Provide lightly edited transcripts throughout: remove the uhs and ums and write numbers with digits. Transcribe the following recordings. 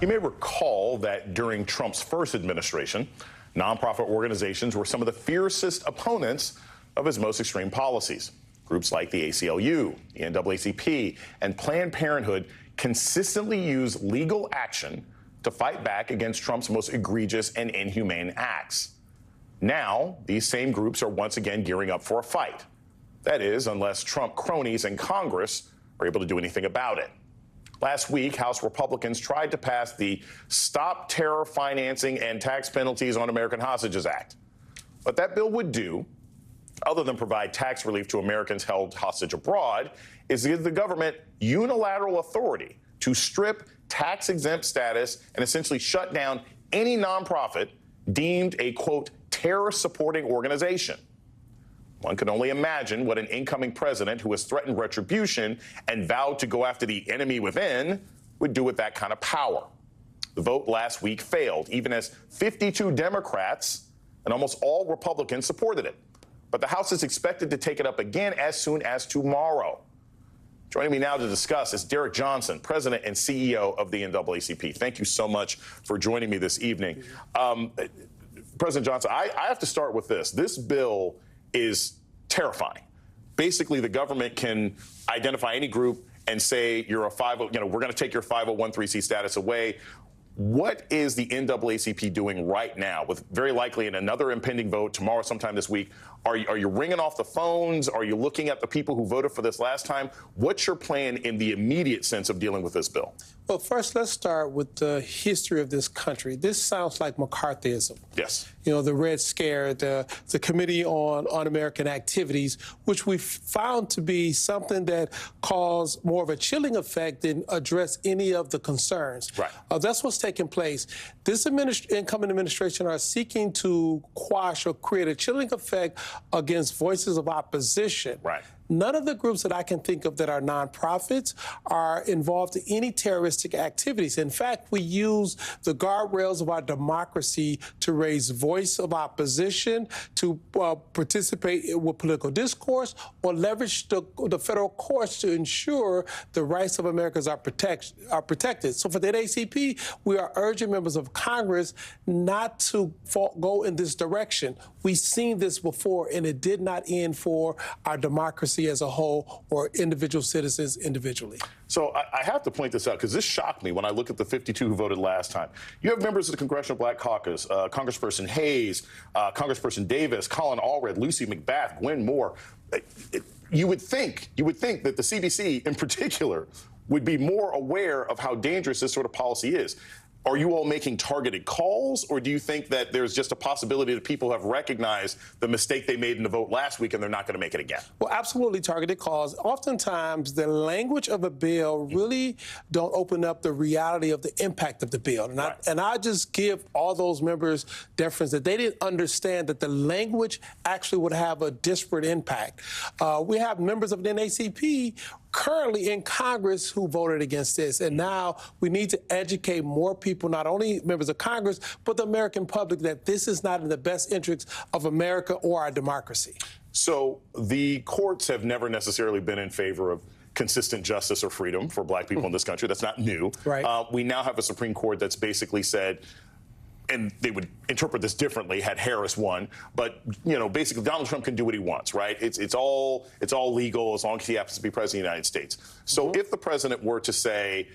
You may recall that during Trump's first administration, nonprofit organizations were some of the fiercest opponents of his most extreme policies. Groups like the ACLU, the NAACP, and Planned Parenthood consistently use legal action to fight back against Trump's most egregious and inhumane acts. Now, these same groups are once again gearing up for a fight. That is, unless Trump cronies in Congress are able to do anything about it. Last week, House Republicans tried to pass the Stop Terror Financing and Tax Penalties on American Hostages Act. What that bill would do, other than provide tax relief to Americans held hostage abroad, is give the government unilateral authority to strip tax-exempt status and essentially shut down any nonprofit deemed a, quote, terror-supporting organization. One can only imagine what an incoming president who has threatened retribution and vowed to go after the enemy within would do with that kind of power. The vote last week failed, even as 52 Democrats and almost all Republicans supported it. But the House is expected to take it up again as soon as tomorrow. Joining me now to discuss is Derek Johnson, President and CEO of the NAACP. Thank you so much for joining me this evening. President Johnson, I have to start with this. This bill is terrifying. Basically, the government can identify any group and say you're a we're going to take your 501(c)(3) status away. What is the NAACP doing right now, with very likely in another impending vote tomorrow, sometime this week? Are you ringing off the phones? Are you looking at the people who voted for this last time? What's your plan in the immediate sense of dealing with this bill? Well, first, let's start with the history of this country. This sounds like McCarthyism. Yes. You know, the Red Scare, the Committee on Un-American Activities, which we found to be something that caused more of a chilling effect than address any of the concerns. Right. That's what's taking place. This incoming administration are seeking to quash or create a chilling effect against voices of opposition. Right. None of the groups that I can think of that are nonprofits are involved in any terroristic activities. In fact, we use the guardrails of our democracy to raise voice of opposition, to participate with political discourse, or leverage the federal courts to ensure the rights of Americans are protected. So for the NAACP, we are urging members of Congress not to go in this direction. We've seen this before, and it did not end for our democracy as a whole or individual citizens individually. So I have to point this out because this shocked me when I look at the 52 who voted last time. You have members of the Congressional Black Caucus, Congressperson Hayes, Congressperson Davis, Colin Allred, Lucy McBath, Gwen Moore. You would think that the CBC in particular would be more aware of how dangerous this sort of policy is. Are you all making targeted calls, or do you think that there's just a possibility that people have recognized the mistake they made in the vote last week and they're not going to make it again? Well, absolutely targeted calls. Oftentimes, the language of a bill really don't open up the reality of the impact of the bill. And I just give all those members deference that they didn't understand that the language actually would have a disparate impact. We have members of the NAACP currently in Congress who voted against this. And now we need to educate more people, not only members of Congress, but the American public, that this is not in the best interest of America or our democracy. So the courts have never necessarily been in favor of consistent justice or freedom for black people in this country. That's not new. Right. We now have a Supreme Court that's basically said, and they would interpret this differently had Harris won, but basically Donald Trump can do what he wants, right? It's all legal as long as he happens to be president of the United States. So if the president were to say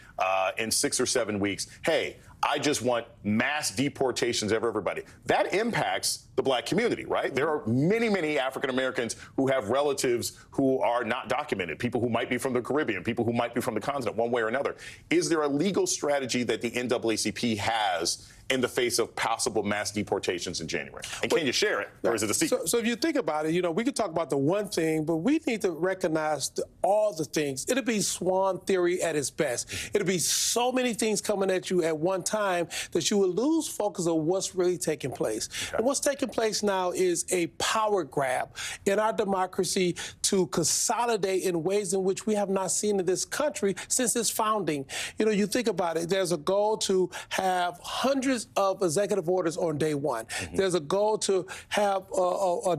in 6 or 7 weeks, hey, I just want mass deportations of everybody, that impacts the black community, right? There are many, many African Americans who have relatives who are not documented, people who might be from the Caribbean, people who might be from the continent, one way or another. Is there a legal strategy that the NAACP has in the face of possible mass deportations in January? And can you share it, or is it a secret? So if you think about it, we could talk about the one thing, but we need to recognize all the things. It'll be swan theory at its best. It'll be so many things coming at you at one time that you will lose focus of what's really taking place. Okay. And what's taking place now is a power grab in our democracy to consolidate in ways in which we have not seen in this country since its founding. You think about it, there's a goal to have hundreds hundreds of executive orders on day one. There's a goal to have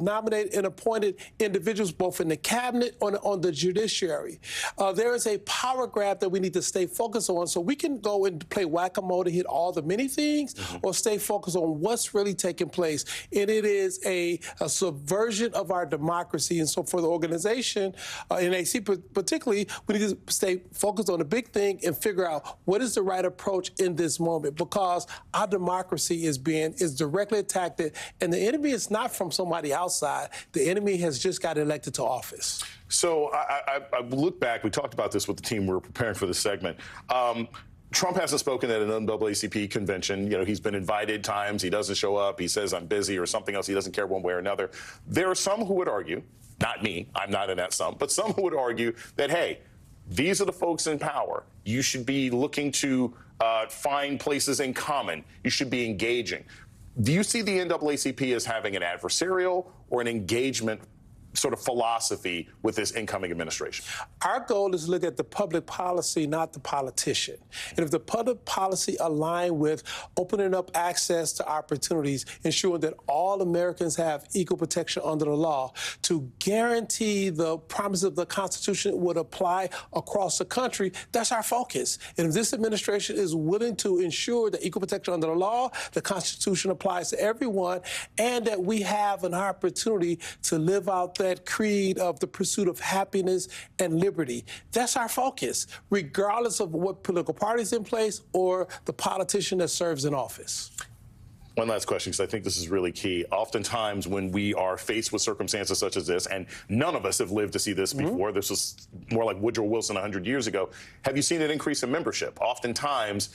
nominated and appointed individuals both in the cabinet and on the judiciary. There is a power grab that we need to stay focused on, so we can go and play whack-a-mole to hit all the many things, or stay focused on what's really taking place. And it is a subversion of our democracy. And so for the organization, in AC particularly, we need to stay focused on the big thing and figure out what is the right approach in this moment, because our democracy is directly attacked, and the enemy is not from somebody outside. The enemy has just got elected to office. So I look back, we talked about this with the team we were preparing for this segment. Trump hasn't spoken at an NAACP convention. You know, he's been invited times. He doesn't show up. He says, I'm busy or something else. He doesn't care one way or another. There are some who would argue, not me, I'm not in that some, but some who would argue that, hey, these are the folks in power. You should be looking to find places in common. You should be engaging. Do you see the NAACP as having an adversarial or an engagement sort of philosophy with this incoming administration? Our goal is to look at the public policy, not the politician. And if the public policy align with opening up access to opportunities, ensuring that all Americans have equal protection under the law, to guarantee the promise of the Constitution would apply across the country, that's our focus. And if this administration is willing to ensure that equal protection under the law, the Constitution applies to everyone, and that we have an opportunity to live out that creed of the pursuit of happiness and liberty. That's our focus, regardless of what political party is in place or the politician that serves in office. One last question, because I think this is really key. Oftentimes when we are faced with circumstances such as this, and none of us have lived to see this before, this was more like Woodrow Wilson 100 years ago, have you seen an increase in membership? Oftentimes,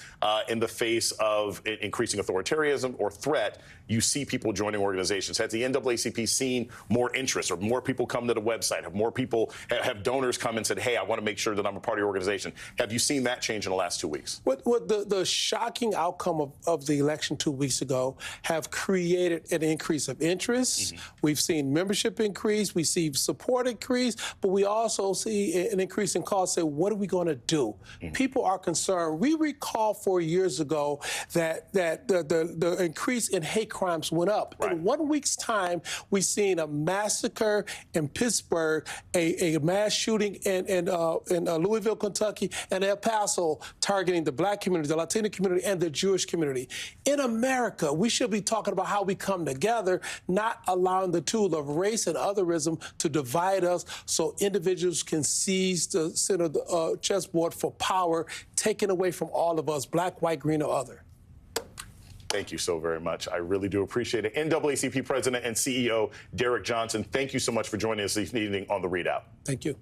in the face of increasing authoritarianism or threat, you see people joining organizations. Has the NAACP seen more interest, or more people come to the website? Have more people, have donors come and said, hey, I want to make sure that I'm a part of your organization? Have you seen that change in the last 2 weeks? What the shocking outcome of the election 2 weeks ago have created an increase of interest. We've seen membership increase, we see support increase, but we also see an increase in calls. Say, what are we going to do? People are concerned. We recall 4 years ago that the increase in hate crimes went up. Right. In 1 week's time, we've seen a massacre in Pittsburgh, a mass shooting in Louisville, Kentucky, and El Paso, targeting the Black community, the Latino community, and the Jewish community. In America, we should be talking about how we come together, not allowing the tool of race and otherism to divide us, so individuals can seize the center of the chessboard for power, taken away from all of us, black, white, green, or other. Thank you so very much. I really do appreciate it. NAACP President and CEO Derrick Johnson, thank you so much for joining us this evening on The ReidOut. Thank you.